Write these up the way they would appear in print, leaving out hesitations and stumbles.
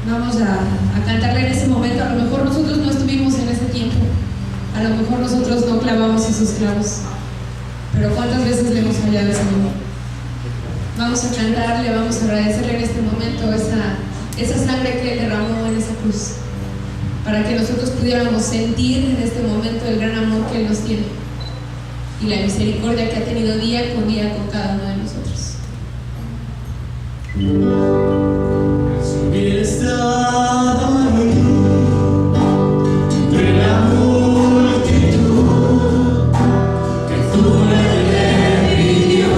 Vamos a cantarle en ese momento. A lo mejor nosotros no estuvimos en ese tiempo, a lo mejor nosotros no clavamos esos clavos, pero ¿cuántas veces le hemos fallado al Señor? Vamos a cantarle, vamos a agradecerle en este momento esa sangre que Él derramó en esa cruz, para que nosotros pudiéramos sentir en este momento el gran amor que Él nos tiene y la misericordia que ha tenido día con cada uno de nosotros. Si hubiera estado ahí entre la multitud que tú me pidió,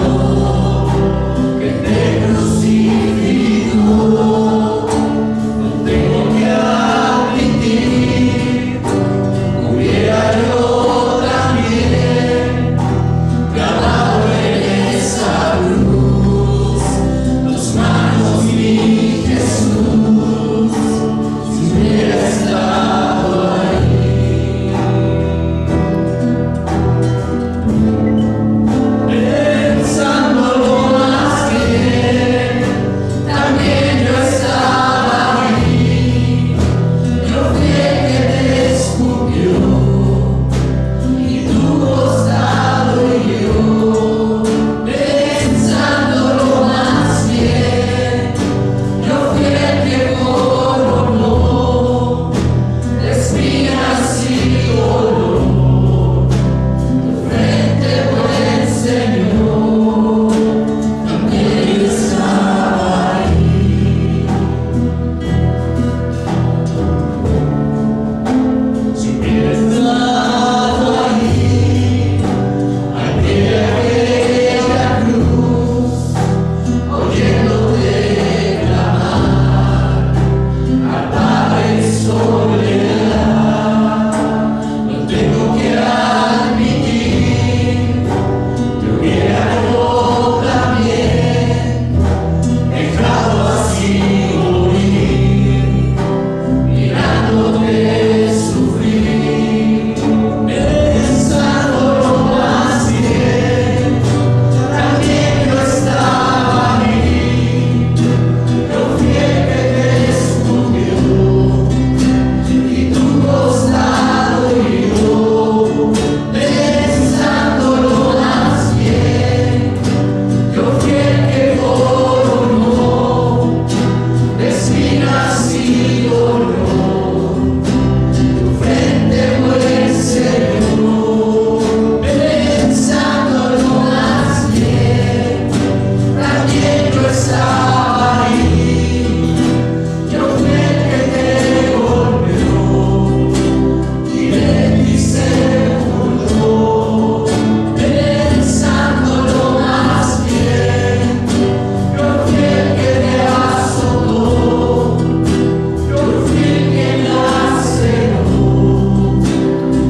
que te crucificó, no tengo que admitir, hubiera yo también clavado en esa cruz los manos mi Jesús, si hubiera estado ahí. Pensándolo más bien, también yo estaba ahí. Yo fui el que te escupió y tu costado y yo. Pensándolo más bien, yo fui el que coronó de espinas y dolor tu frente, buen Señor, también yo estaba ahí. Si hubiera estado ahí, al pie de aquella cruz, oyéndote clamar al Padre en soledad, no tengo que admitir que hubiera yo también dejado así morir, mirándote sufrir. Pensándolo más bien, también yo estaba ahí. Yo fui el que te escupió y tu costado y yo. Pensándolo más bien, yo fui el que coronó de espinas y dolor tu frente, buen Señor. Pensándolo más bien, también yo estaba ahí. Yo fui el que te golpeó y de ti se burló. Pensándolo más bien, yo fui el que te azotó, yo fui el que laceró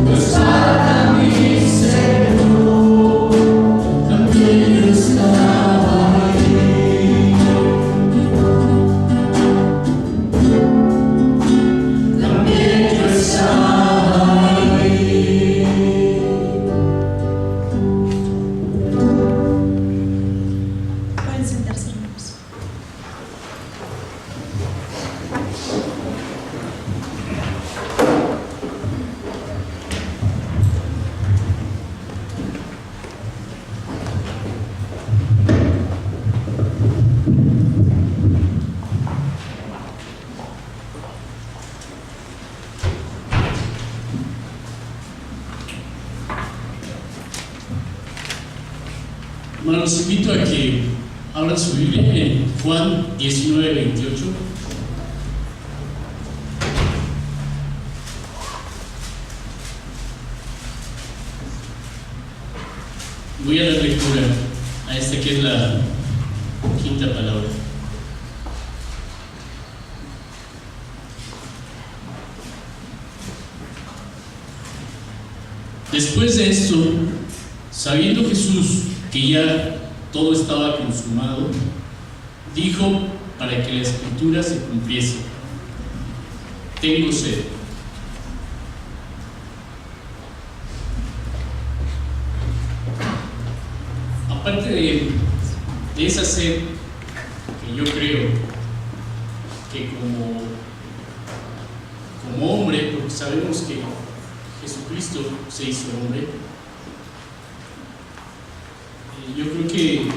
tu espada, mi Señor, también yo estaba ahí. También yo estaba ahí. Pueden sentarse, hermanos. Bueno, los invito a que abran su Biblia en Juan 19:28. Voy a dar lectura a esta que es la quinta palabra. Después de esto, sabiendo Jesús que ya todo estaba consumado, dijo para que la escritura se cumpliese: tengo sed. Aparte de esa sed que yo creo que como hombre, porque sabemos que Jesucristo se hizo hombre, yo creo que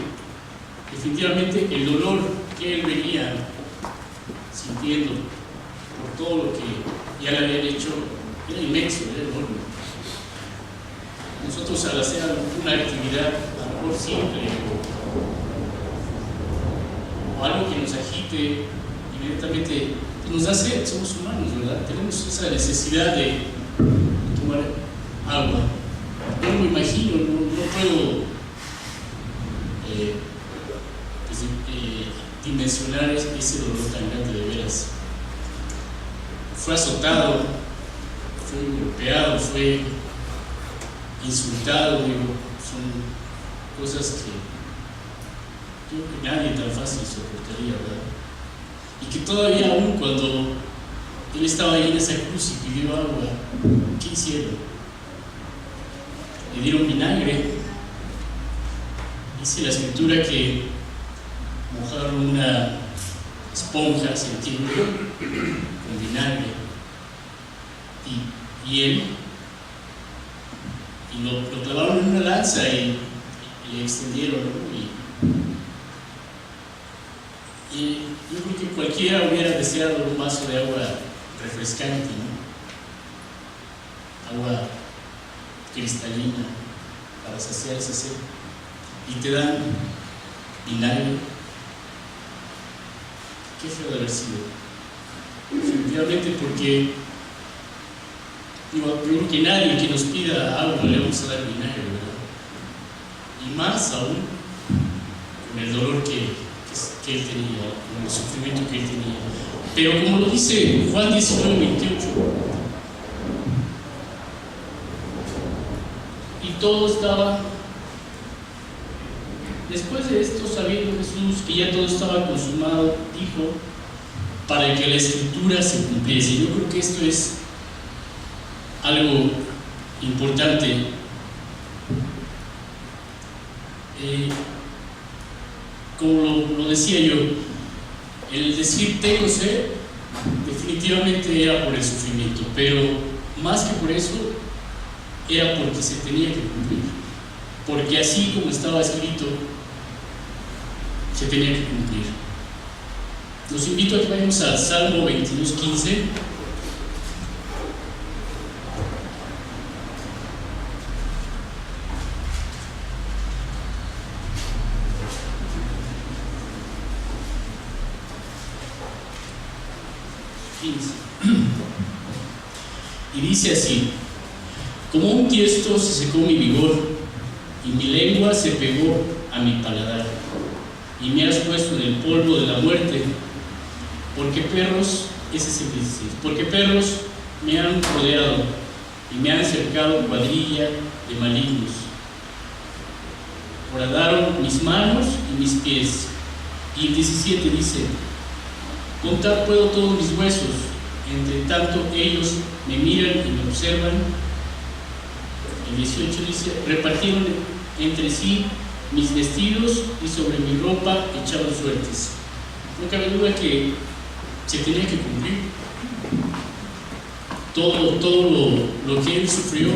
definitivamente el dolor que él venía sintiendo por todo lo que ya le habían hecho era inmenso, era enorme. Nosotros, al hacer una actividad a lo mejor simple o algo que nos agite, inmediatamente nos da sed, somos humanos, ¿verdad? Tenemos esa necesidad de tomar agua. Yo no me imagino, no puedo dimensionar ese dolor tan grande de veras. Fue azotado, fue golpeado, fue insultado, digo, son cosas que yo creo que nadie tan fácil soportaría, ¿verdad? Y que todavía aún cuando él estaba ahí en esa cruz y pidió agua, ¿qué hicieron? Le dieron vinagre. Dice la escritura que mojaron una esponja, se entiende, con vinagre, y él, y lo clavaron en una lanza y le extendieron, ¿no? Y yo creo que cualquiera hubiera deseado un vaso de agua refrescante, ¿no? Agua cristalina para saciar ese sed, y te dan vinagre. Qué feo de haber sido, definitivamente, porque yo creo que nadie que nos pida agua le vamos a dar vinagre, ¿verdad? Y más aún con el dolor que él tenía, con el sufrimiento que él tenía. Pero como lo dice Juan 19:28, y todo estaba, después de esto, sabiendo Jesús que ya todo estaba consumado, dijo, para que la escritura se cumpliese. Yo creo que esto es algo importante. Como lo decía yo, el decir tengo sed definitivamente era por el sufrimiento, pero más que por eso era porque se tenía que cumplir, porque así como estaba escrito se tenía que cumplir. Los invito a que vayamos al Salmo 22:15. Y dice así: como un tiesto se secó mi vigor, y mi lengua se pegó a mi paladar, y me has puesto en el polvo de la muerte, porque perros, ese es el 16, porque perros me han rodeado y me han cercado cuadrilla de malignos. Horadaron mis manos y mis pies. Y el 17 dice: contar puedo todos mis huesos, entre tanto ellos me miran y me observan. El 18 dice: repartieron entre sí mis vestidos y sobre mi ropa echaron suertes. No cabe duda que se tenía que cumplir todo lo que él sufrió,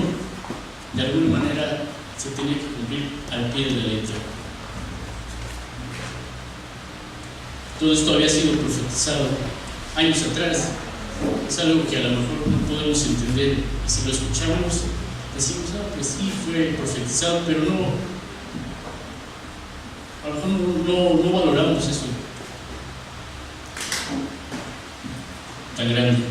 de alguna manera se tenía que cumplir al pie de la letra. Todo esto había sido profetizado años atrás. Es algo que a lo mejor no podemos entender, y si lo escuchamos decimos, pues sí, fue profetizado, pero no, a lo mejor no valoramos eso tan grande.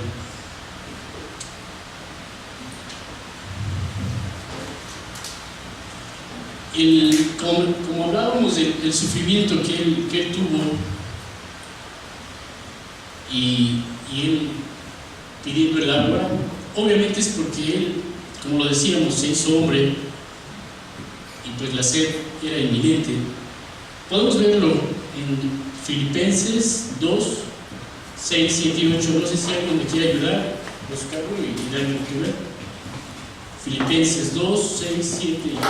Como hablábamos del sufrimiento que él tuvo, y él pidiendo el agua, obviamente es porque él, como lo decíamos, se hizo hombre y pues la sed era inminente. Podemos verlo en Filipenses 2, 6, 7 y 8. No sé si alguien me quiere ayudar, buscarlo y darle un que ver. Filipenses 2, 6, 7 y 8.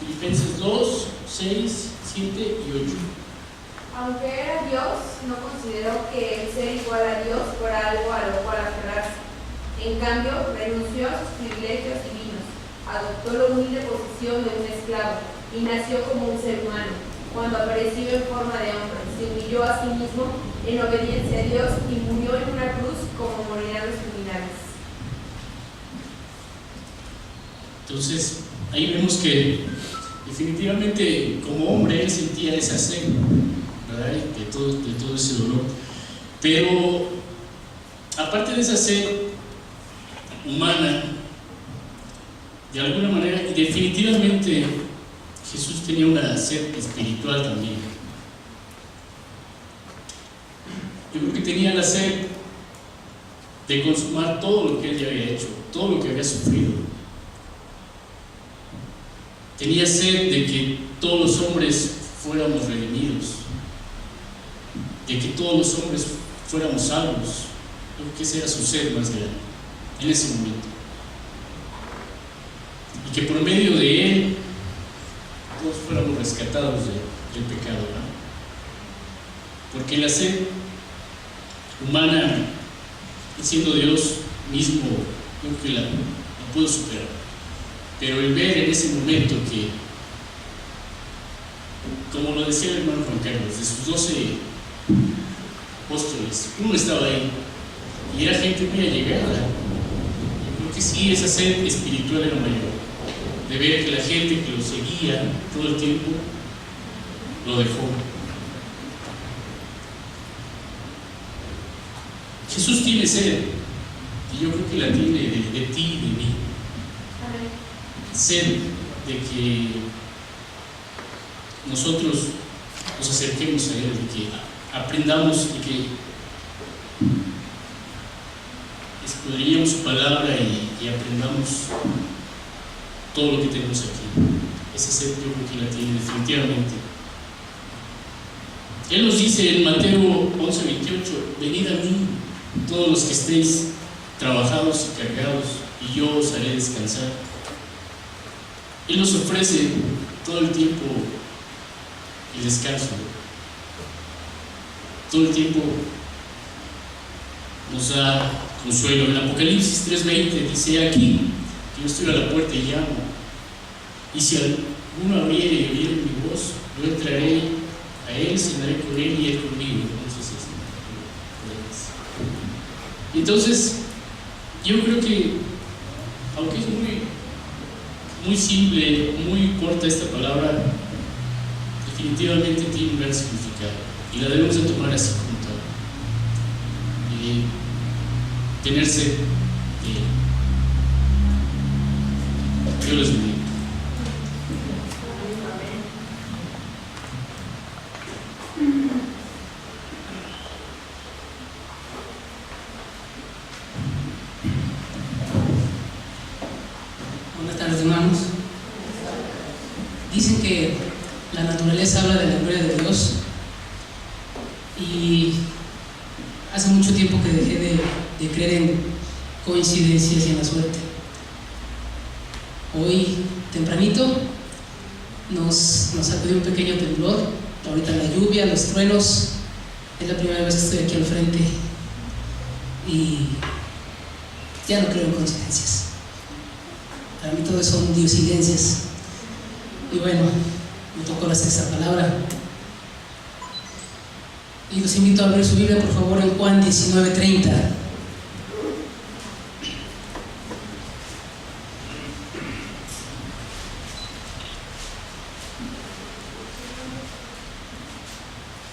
Filipenses 2, 6, 7 y 8. Aunque era Dios, no consideró que el ser igual a Dios fuera algo a lo cual aferrarse. En cambio, renunció a sus privilegios divinos, adoptó la humilde posición de un esclavo y nació como un ser humano. Cuando apareció en forma de hombre, se humilló a sí mismo en obediencia a Dios y murió en una cruz como morirán los criminales. Entonces, ahí vemos que definitivamente como hombre él sentía esa sed, ¿verdad? De todo ese dolor. Pero aparte de esa sed humana, de alguna manera, definitivamente Jesús tenía una sed espiritual también. Yo creo que tenía la sed de consumar todo lo que él ya había hecho, todo lo que había sufrido. Tenía sed de que todos los hombres fuéramos redimidos, de que todos los hombres fuéramos salvos. Yo creo que esa era su sed más grande en ese momento. Y que por medio de él todos fuéramos rescatados del pecado, ¿no? Porque la sed humana, siendo Dios mismo, yo creo que la pudo superar. Pero el ver en ese momento que, como lo decía el hermano Juan Carlos, de sus 12 apóstoles, uno estaba ahí y era gente muy allegada. Yo creo que sí, esa sed espiritual era mayor, de ver que la gente que lo seguía todo el tiempo lo dejó. Jesús tiene sed, y yo creo que la tiene de ti y de mí. Sed de que nosotros nos acerquemos a Él, de que aprendamos y que escudriñemos su palabra y aprendamos todo lo que tenemos aquí. Esa sed yo creo que la tiene definitivamente. Él nos dice en Mateo 11:28: venid a mí, todos los que estéis trabajados y cargados, y yo os haré descansar. Él nos ofrece todo el tiempo el descanso. Todo el tiempo nos da consuelo. En Apocalipsis 3:20 dice: aquí, que yo estoy a la puerta y llamo. Y si alguno abriere y oyere mi voz, yo entraré a él, cenaré con él y él conmigo. Entonces, yo creo que, aunque es muy simple, muy corta esta palabra, definitivamente tiene un gran significado y la debemos de tomar así como tal. Tener sed de Él. Dios les bendiga. Buenas tardes, hermanos. Dicen que la naturaleza habla de la gloria de Dios, y hace mucho tiempo que dejé de creer en coincidencias y en la suerte. Hoy tempranito nos sacudió un pequeño temblor, ahorita la lluvia, los truenos. Es la primera vez que estoy aquí al frente y ya no creo en coincidencias. Para mí todo son diosidencias. Y bueno, me tocó la sexta palabra. Y los invito a abrir su Biblia, por favor, en Juan 19:30.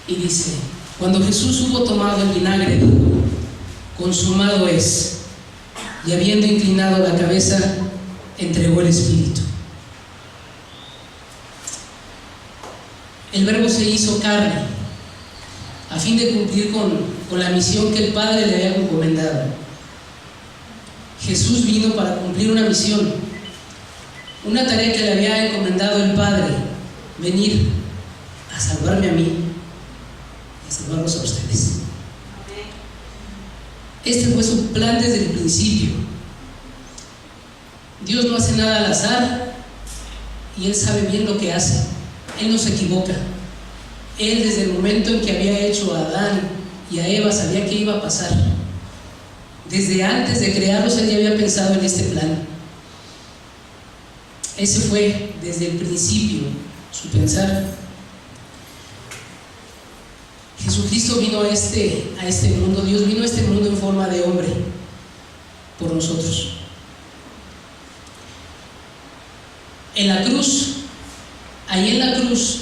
Y dice: cuando Jesús hubo tomado el vinagre, dijo: consumado es. Y habiendo inclinado la cabeza, entregó el Espíritu. El Verbo se hizo carne a fin de cumplir con la misión que el Padre le había encomendado. Jesús vino para cumplir una misión, una tarea que le había encomendado el Padre: venir a salvarme a mí y a salvarlos a ustedes. Este fue su plan desde el principio. Dios no hace nada al azar y Él sabe bien lo que hace. Él no se equivoca. Él, desde el momento en que había hecho a Adán y a Eva, sabía qué iba a pasar. Desde antes de crearlos, Él ya había pensado en este plan. Ese fue desde el principio su pensar. Jesucristo vino a este mundo, Dios vino a este mundo en forma de hombre por nosotros. En la cruz, ahí en la cruz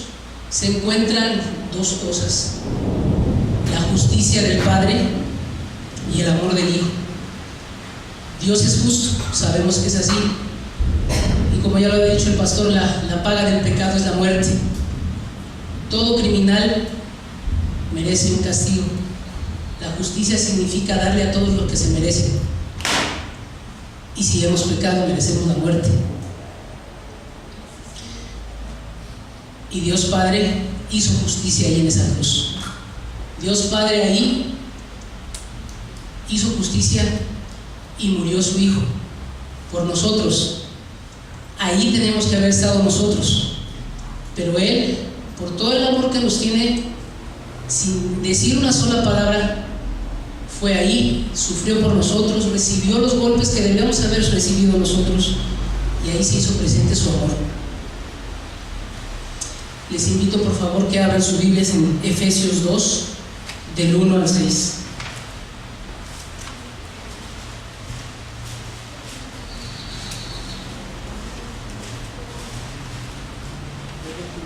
se encuentran dos cosas: la justicia del Padre y el amor del Hijo. Dios es justo, sabemos que es así, y como ya lo había dicho el pastor, la paga del pecado es la muerte. Todo criminal merece un castigo. La justicia significa darle a todos lo que se merecen, y si hemos pecado merecemos la muerte. Y Dios Padre hizo justicia ahí en esa cruz. Dios Padre ahí hizo justicia y murió su Hijo por nosotros. Ahí tenemos que haber estado nosotros, pero Él, por todo el amor que nos tiene, sin decir una sola palabra, fue ahí, sufrió por nosotros, recibió los golpes que debíamos haber recibido nosotros, y ahí se hizo presente su amor. Les invito por favor que abran sus Biblias en Efesios 2, del 1 al 6.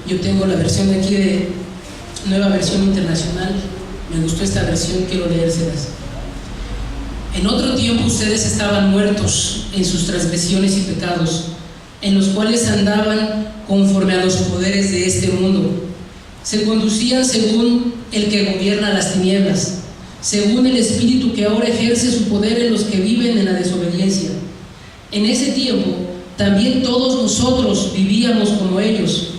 Yo tengo la versión de aquí de Nueva Versión Internacional. Me gustó esta versión, quiero leérselas. En otro tiempo ustedes estaban muertos en sus transgresiones y pecados, en los cuales andaban conforme a los poderes de este mundo. Se conducían según el que gobierna las tinieblas, según el espíritu que ahora ejerce su poder en los que viven en la desobediencia. En ese tiempo también todos nosotros vivíamos como ellos,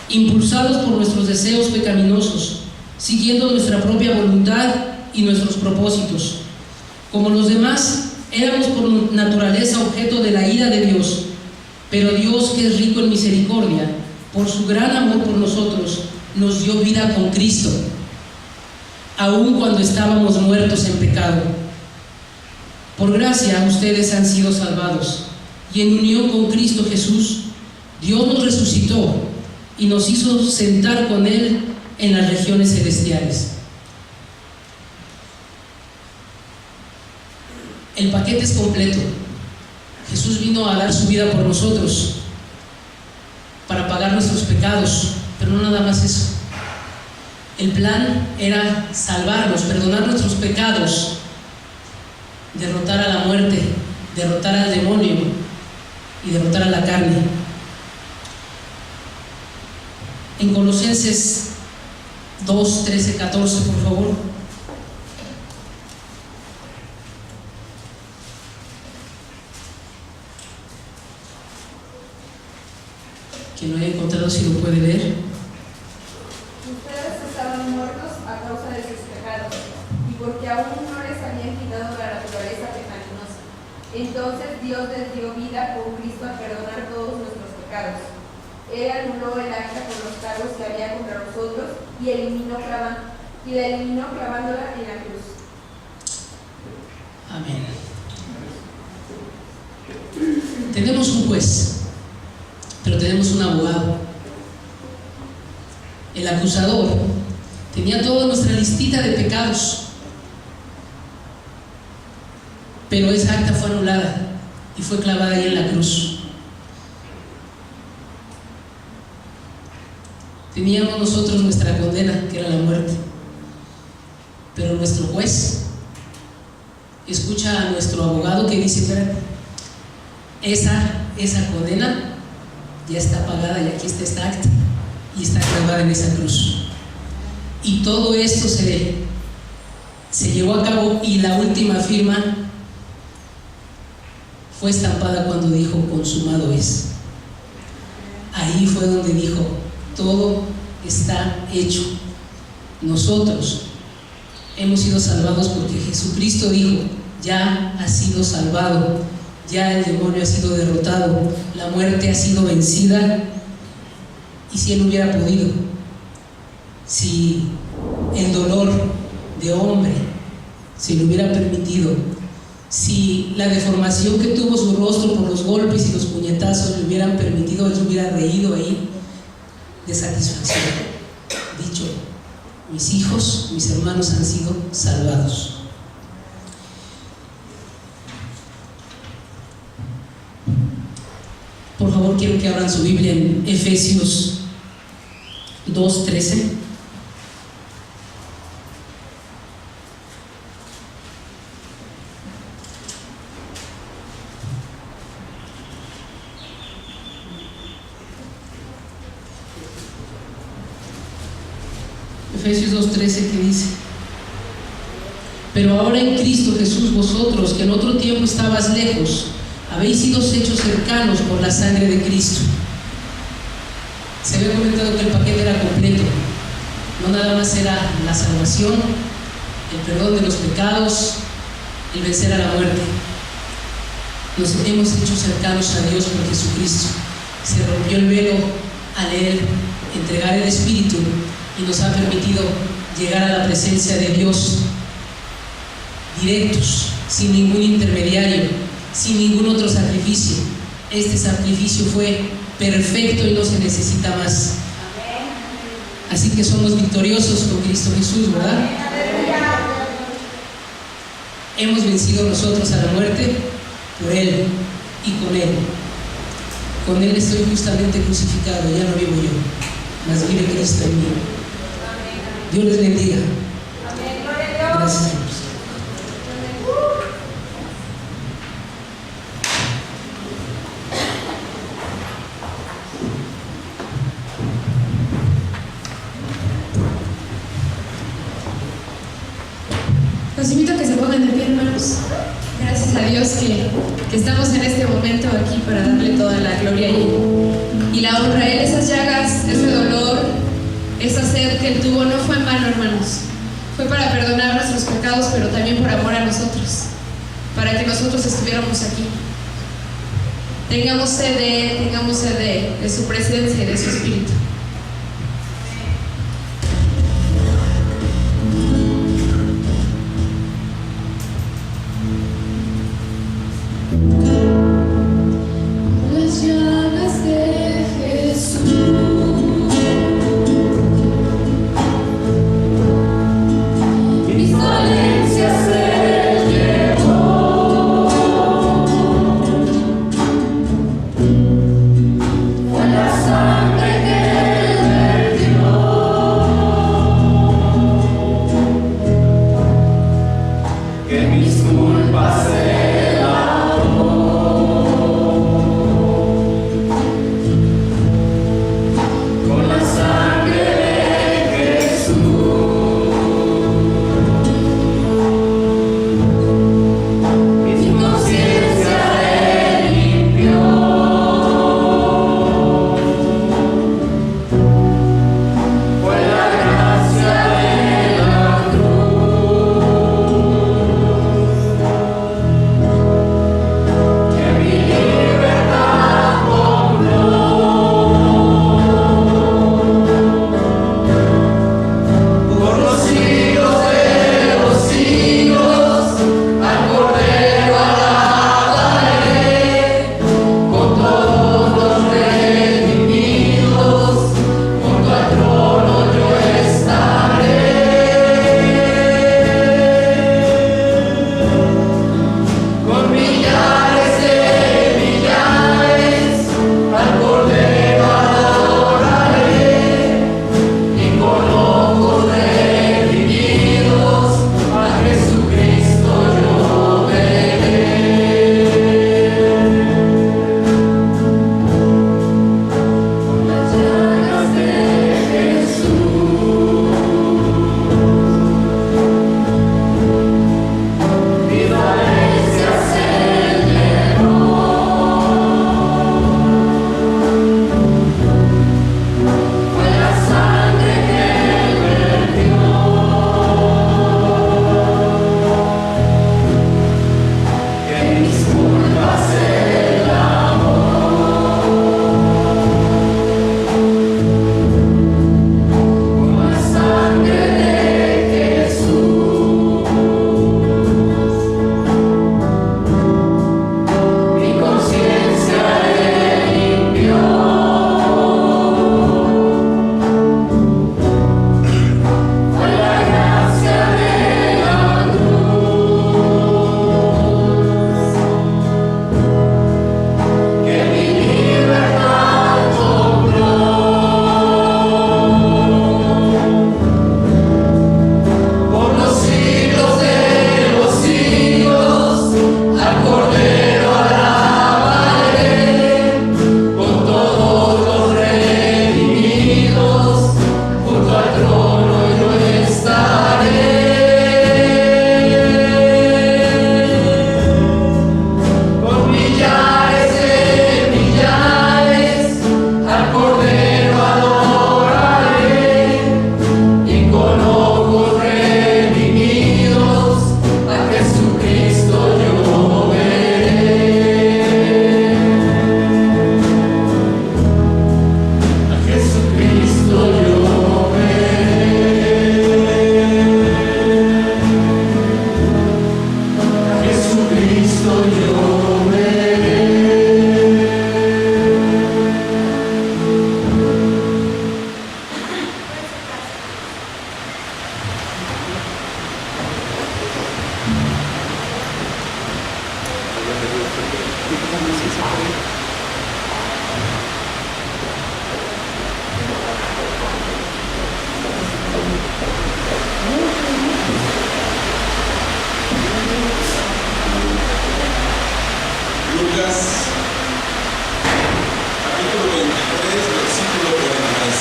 impulsados por nuestros deseos pecaminosos, siguiendo nuestra propia voluntad y nuestros propósitos. Como los demás, éramos por naturaleza objeto de la ira de Dios, pero Dios, que es rico en misericordia, por su gran amor por nosotros, nos dio vida con Cristo, aun cuando estábamos muertos en pecado. Por gracia ustedes han sido salvados, y en unión con Cristo Jesús, Dios nos resucitó y nos hizo sentar con Él en las regiones celestiales. El paquete es completo. Jesús vino a dar su vida por nosotros, para pagar nuestros pecados, pero no nada más eso. El plan era salvarnos, perdonar nuestros pecados, derrotar a la muerte, derrotar al demonio y derrotar a la carne. En Colosenses 2, 13, 14, por favor. Quien lo haya encontrado, si lo puede leer. Ustedes estaban muertos a causa de sus pecados, y porque aún no les habían quitado la naturaleza pecaminosa. Entonces Dios les dio vida con Cristo a perdonar todos nuestros pecados. Él anuló el acta con los cargos que había contra nosotros y la eliminó clavándola en la cruz. Amén. Tenemos un juez, pero tenemos un abogado. El acusador tenía toda nuestra listita de pecados, pero esa acta fue anulada y fue clavada ahí en la cruz. Teníamos nosotros nuestra condena, que era la muerte, pero nuestro juez escucha a nuestro abogado que dice: espera, esa condena ya está pagada y aquí está esta acta y está clavada en esa cruz. Y todo esto se llevó a cabo, y la última firma fue estampada cuando dijo: consumado es. Ahí fue donde dijo: todo está hecho. Nosotros hemos sido salvados porque Jesucristo dijo: ya ha sido salvado, ya el demonio ha sido derrotado, la muerte ha sido vencida, ¿Y si Él hubiera podido? Si el dolor de hombre se le hubiera permitido, si la deformación que tuvo su rostro por los golpes y los puñetazos le hubieran permitido, Él se hubiera reído ahí de satisfacción, dicho: mis hijos, mis hermanos han sido salvados. Por favor, quiero que abran su Biblia en Efesios 2:13. Efesios 2:13, que dice: pero ahora en Cristo Jesús, vosotros que en otro tiempo estabas lejos, habéis sido hechos cercanos por la sangre de Cristo. Se había comentado que el paquete era completo. No nada más era la salvación, el perdón de los pecados, el vencer a la muerte. Nos hemos hecho cercanos a Dios por Jesucristo. Se rompió el velo al Él entregar el Espíritu y nos ha permitido llegar a la presencia de Dios directos, sin ningún intermediario, sin ningún otro sacrificio. Este sacrificio fue perfecto y no se necesita más. Así que somos victoriosos con Cristo Jesús, ¿verdad? Hemos vencido nosotros a la muerte por Él y con Él. Con Él estoy justamente crucificado, ya no vivo yo, mas vive Cristo en mí. Dios les bendiga. Gracias, Dios. Los invito a que se pongan de pie, hermanos. Gracias a Dios que estamos en este momento aquí para darle toda la gloria y la honra a Él. Esas llagas, ese dolor, esa sed que Él tuvo no fue en vano, hermanos. Fue para perdonar nuestros pecados, pero también por amor a nosotros, para que nosotros estuviéramos aquí. Tengamos sed de Él, tengamos sed de su presencia y de su Espíritu. Fue la sangre que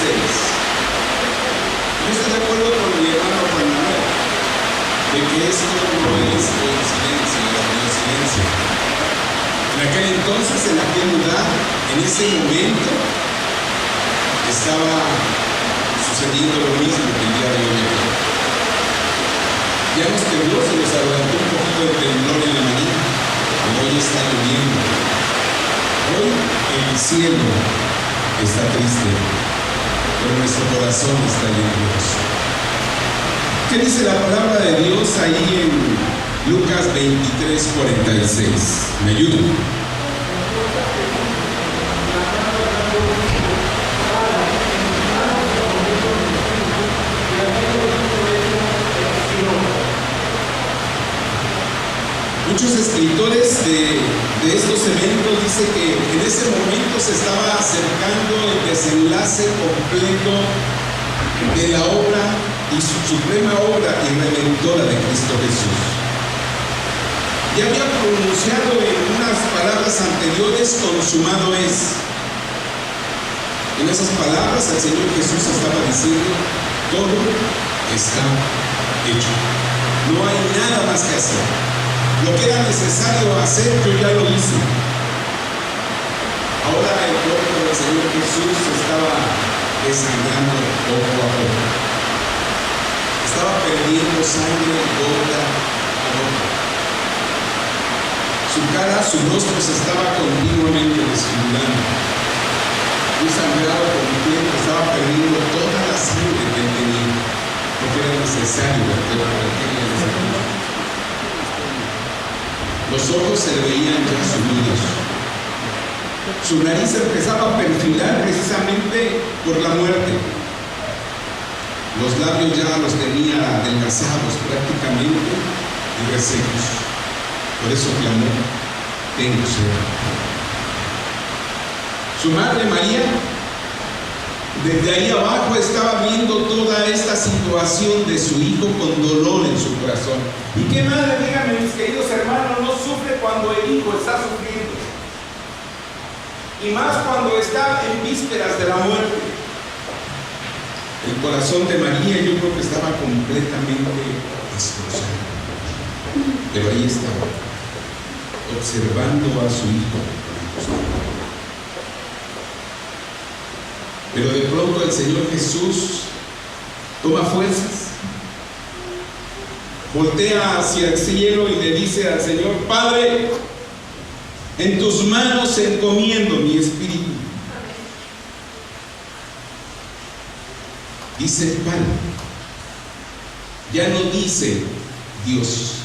Yo estoy de acuerdo con mi hermano Juan Manuel de que esto no es coincidencia. En aquel entonces, en aquel lugar, en ese momento, estaba sucediendo lo mismo que el día de hoy. Ya nos tembló, se nos adelantó un poquito de temblor en la mañana, pero hoy está lloviendo. Hoy el cielo está triste, pero nuestro corazón está lleno de gozo. ¿Qué dice la palabra de Dios ahí en Lucas 23:46? ¿Me ayudan? Muchos escritores de estos eventos dicen que en ese momento se estaba acercando el desenlace completo de la obra y su suprema obra y redentora de Cristo Jesús. Ya había pronunciado en unas palabras anteriores: consumado es. En esas palabras el Señor Jesús estaba diciendo: todo está hecho. No hay nada más que hacer. Lo que era necesario hacer, yo ya lo hice. Ahora el cuerpo del Señor Jesús se estaba desangrando poco a poco. Estaba perdiendo sangre gota a gota. Su cara, su rostro se estaba continuamente desfigurando. Un sangrado completo, estaba perdiendo toda la sangre que él tenía, porque era necesario para que él. Los ojos se le veían ya sumidos. Su nariz empezaba a perfilar precisamente por la muerte. Los labios ya los tenía adelgazados prácticamente y resecos. Por eso clamó: tengo sed. Su madre María, desde ahí abajo, estaba viendo toda esta situación de su hijo con dolor en su corazón. ¿Y qué madre, díganme mis queridos hermanos, no sufre cuando el hijo está sufriendo? Y más cuando está en vísperas de la muerte. El corazón de María, yo creo que estaba completamente destrozado. Pero ahí estaba, observando a su hijo. Pero de pronto el Señor Jesús toma fuerzas, voltea hacia el cielo y le dice al Señor: Padre, en tus manos encomiendo mi espíritu. Dice Padre, ya no dice Dios.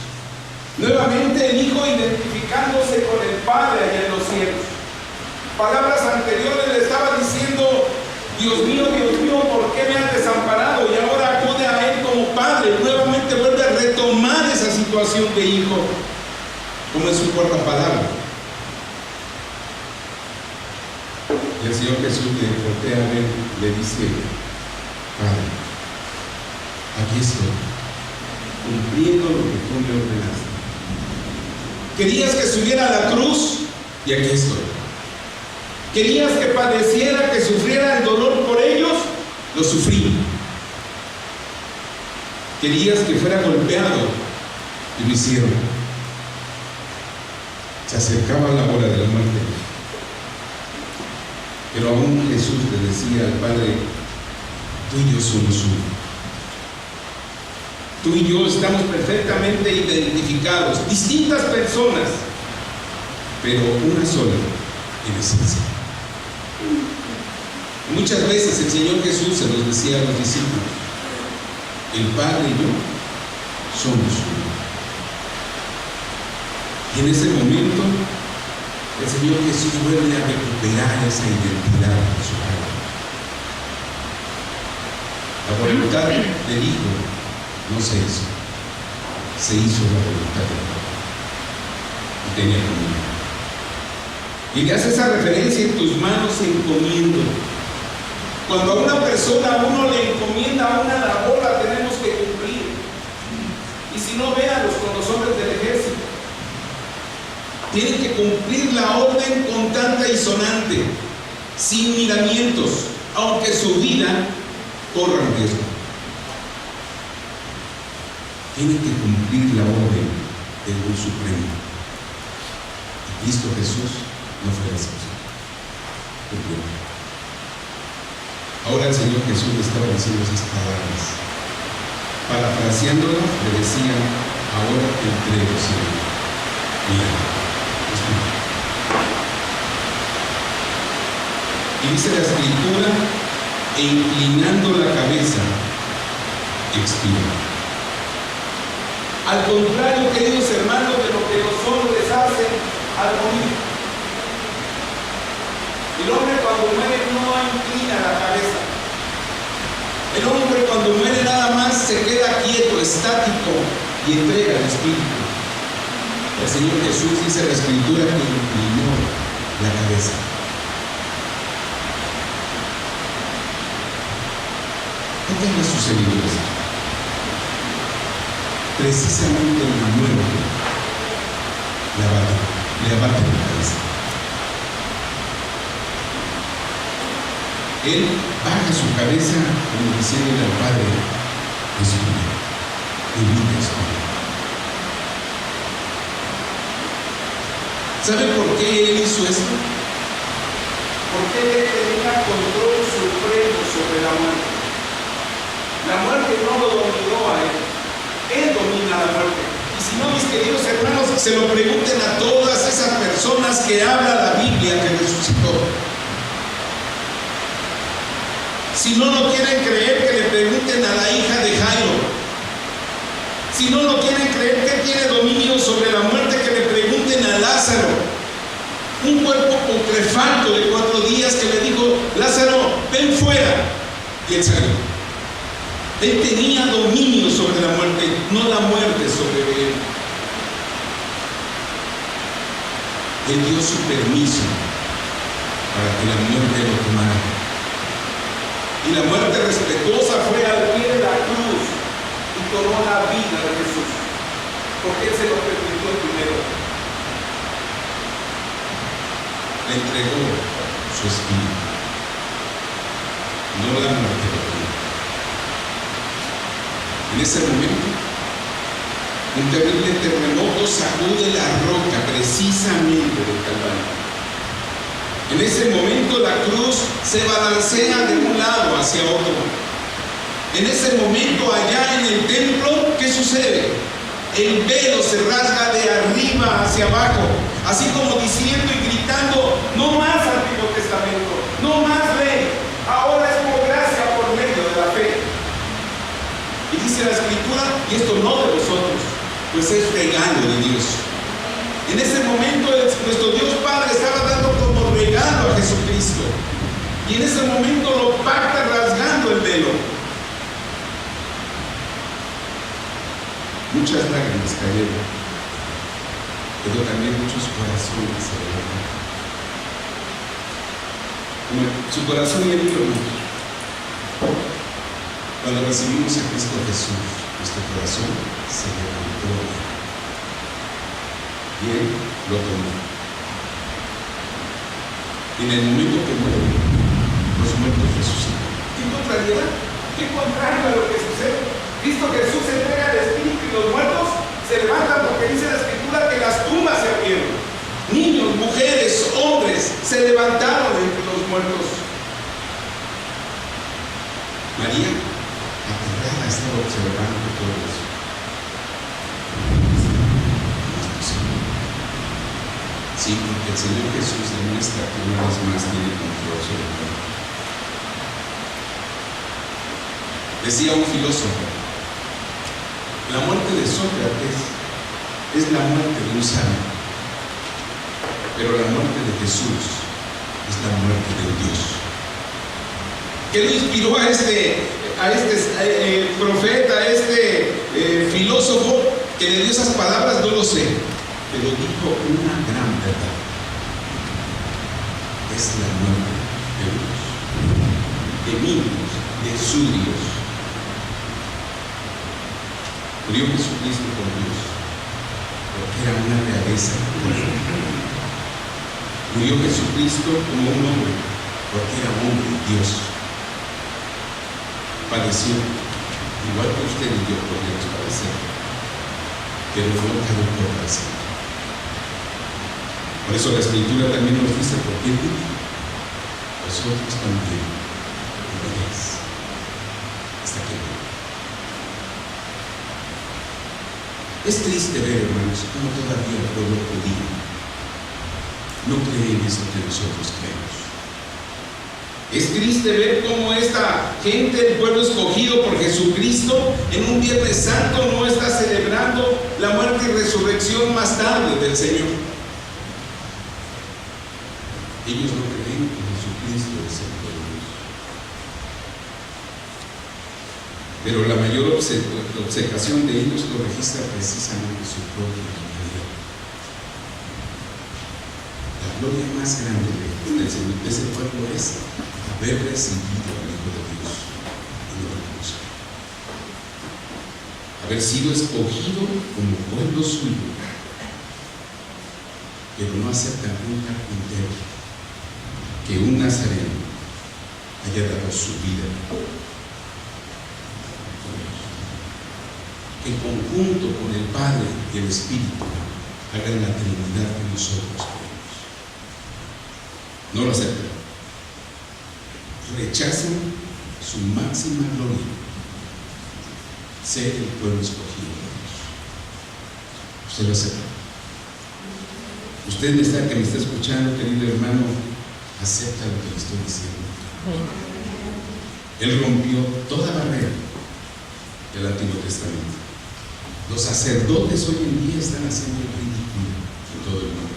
Nuevamente el Hijo identificándose con el Padre allá en los cielos. Palabras anteriores le estaba diciendo: Dios mío, ¿por qué me has desamparado? Y ahora acude a Él como Padre. Nuevamente vuelve a retomar esa situación de hijo, como en su cuarta palabra. Y el Señor Jesús le voltea a ver, le dice: Padre, aquí estoy, cumpliendo lo que tú me ordenaste. Querías que subiera a la cruz, y aquí estoy. Querías que padeciera, que sufriera el dolor por ellos, lo sufrí. Querías que fuera golpeado, y lo hicieron. Se acercaba la hora de la muerte, pero aún Jesús le decía al Padre: tú y yo somos uno. Tú y yo estamos perfectamente identificados, distintas personas, pero una sola en esencia. Muchas veces el Señor Jesús se los decía a los discípulos: el Padre y yo somos uno. Y en ese momento el Señor Jesús vuelve a recuperar esa identidad de su Padre. La voluntad del Hijo no se hizo, se hizo la voluntad del Padre. Y tenía comunión. Y le hace esa referencia: en tus manos encomiendo. Cuando a una persona, a uno le encomienda una labor, la tenemos que cumplir. Y si no, véanlos con los hombres del ejército. Tienen que cumplir la orden contante y sonante, sin miramientos. aunque su vida corra riesgo. Tiene que cumplir la orden del Dios Supremo. Y Cristo Jesús no fue la excepción. Cumplió. Ahora el Señor Jesús le estaba diciendo esas palabras. Parafraseándolas, le decía: ahora te entrego, Señor. Mira, escucha. Y dice la Escritura: e inclinando la cabeza, expiró. Al contrario, queridos hermanos, de lo que los hombres hacen al morir. El hombre cuando muere no inclina la cabeza. El hombre cuando muere nada más se queda quieto, estático, y entrega el espíritu. El Señor Jesús dice en la Escritura que inclinó la cabeza. ¿Qué te ha sucedido esto? Precisamente en la muerte le abate la cabeza. Él baja su cabeza como diciéndole al Padre: es tuyo, mi vida es tuya. ¿Sabe por qué Él hizo esto? Porque Él tenía control supremo sobre la muerte. La muerte no lo dominó a Él. Él domina la muerte. Y si no, mis queridos hermanos, se lo pregunten a todas esas personas que habla la Biblia que resucitó. Si no lo quieren creer, que le pregunten a la hija de Jairo. Si no lo quieren creer que tiene dominio sobre la muerte, que le pregunten a Lázaro. Un cuerpo putrefacto de 4 días que le dijo: Lázaro, ven fuera. Y él salió. Él tenía dominio sobre la muerte, no la muerte sobre él. Él dio su permiso para que la muerte lo tomara. Y la muerte respetuosa fue al pie de la cruz y tomó la vida de Jesús, porque Él se lo permitió primero. Le entregó su espíritu, no la muerte lo tomó. En ese momento, un terrible terremoto sacude la roca precisamente del Calvario. En ese momento la cruz se balancea de un lado hacia otro. En ese momento, allá en el templo, ¿qué sucede? El velo se rasga de arriba hacia abajo, así como diciendo y gritando: no más Antiguo Testamento, no más ley, ahora es por gracia por medio de la fe. Y dice la Escritura: y esto no de vosotros, pues es regalo de Dios. En ese momento nuestro Dios Padre estaba dando como regalo a Jesucristo. Y en ese momento lo pacta rasgando el velo. Muchas lágrimas cayeron, pero también muchos corazones se levantaron. Su corazón y el mío, cuando recibimos a Cristo Jesús, nuestro corazón se levantó y Él lo tomó. Y en el momento que muere, los muertos resucitan. ¿Qué contrariedad? ¿Qué contrario a lo que sucede? Cristo Jesús entrega el Espíritu y los muertos se levantan, porque dice la Escritura que las tumbas se abrieron. Niños, mujeres, hombres se levantaron entre los muertos. María, aterrada, estaba observando todo eso. Sí, porque el Señor Jesús demuestra que una vez más tiene control sobre todo. Decía un filósofo: la muerte de Sócrates es la muerte de un sabio, pero la muerte de Jesús es la muerte de Dios. ¿Qué le inspiró a este profeta, a este filósofo que le dio esas palabras? No lo sé, pero dijo una gran verdad: es la muerte de Dios, de mi Dios, de su Dios. Murió Jesucristo por Dios, porque era una realeza. Murió Jesucristo como un hombre, porque era hombre, Dios. padeció, igual que usted y yo podríamos padecer, pero no caducó para siempre. Por eso la Escritura también nos dice, ¿por qué tú? Vosotros también moriréis hasta que venga. Es triste ver, hermanos, cómo todavía el pueblo judío no cree en eso que nosotros creemos. Es triste ver cómo esta gente, el pueblo escogido por Jesucristo, en un Viernes Santo no está celebrando la muerte y resurrección más tarde del Señor. Ellos no creen que Jesucristo es el Hijo de Dios. Pero la mayor obcecación de ellos lo registra precisamente su propia humanidad. La gloria más grande de ese pueblo es haber recibido al Hijo de Dios en otra cosa. Haber sido escogido como pueblo suyo, pero no aceptar un carpintero, que un nazareno haya dado su vida por ellos. Que en conjunto con el Padre y el Espíritu hagan la Trinidad que nosotros queremos. No lo aceptan. Rechazan su máxima gloria, ser el pueblo escogido de Dios. Usted lo acepta. Usted que me está escuchando, querido hermano, acepta lo que le estoy diciendo. Él rompió toda barrera del Antiguo Testamento. Los sacerdotes hoy en día están haciendo el ridículo en todo el mundo.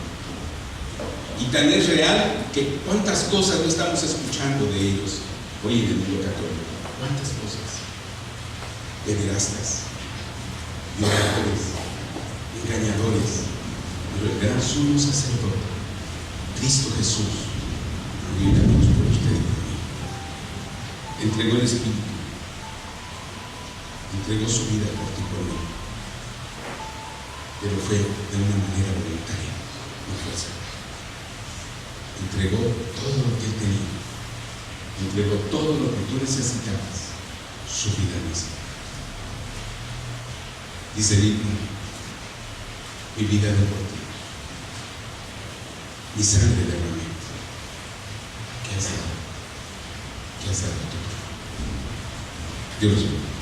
Y tan es real que cuántas cosas no estamos escuchando de ellos hoy en el mundo católico. Cuántas cosas. Pederastas, violadores, engañadores. Pero el gran sumo sacerdote, Cristo Jesús, murió en la cruz por usted y por mí. Entregó el Espíritu, entregó su vida por ti y por mí, pero fue de una manera voluntaria, no forzada. Entregó todo lo que él tenía, entregó todo lo que tú necesitabas, su vida misma. Dice el himno: mi vida de por ti, mi sangre derramé. ¿Qué has dado? ¿Qué has dado tú? Dios mío.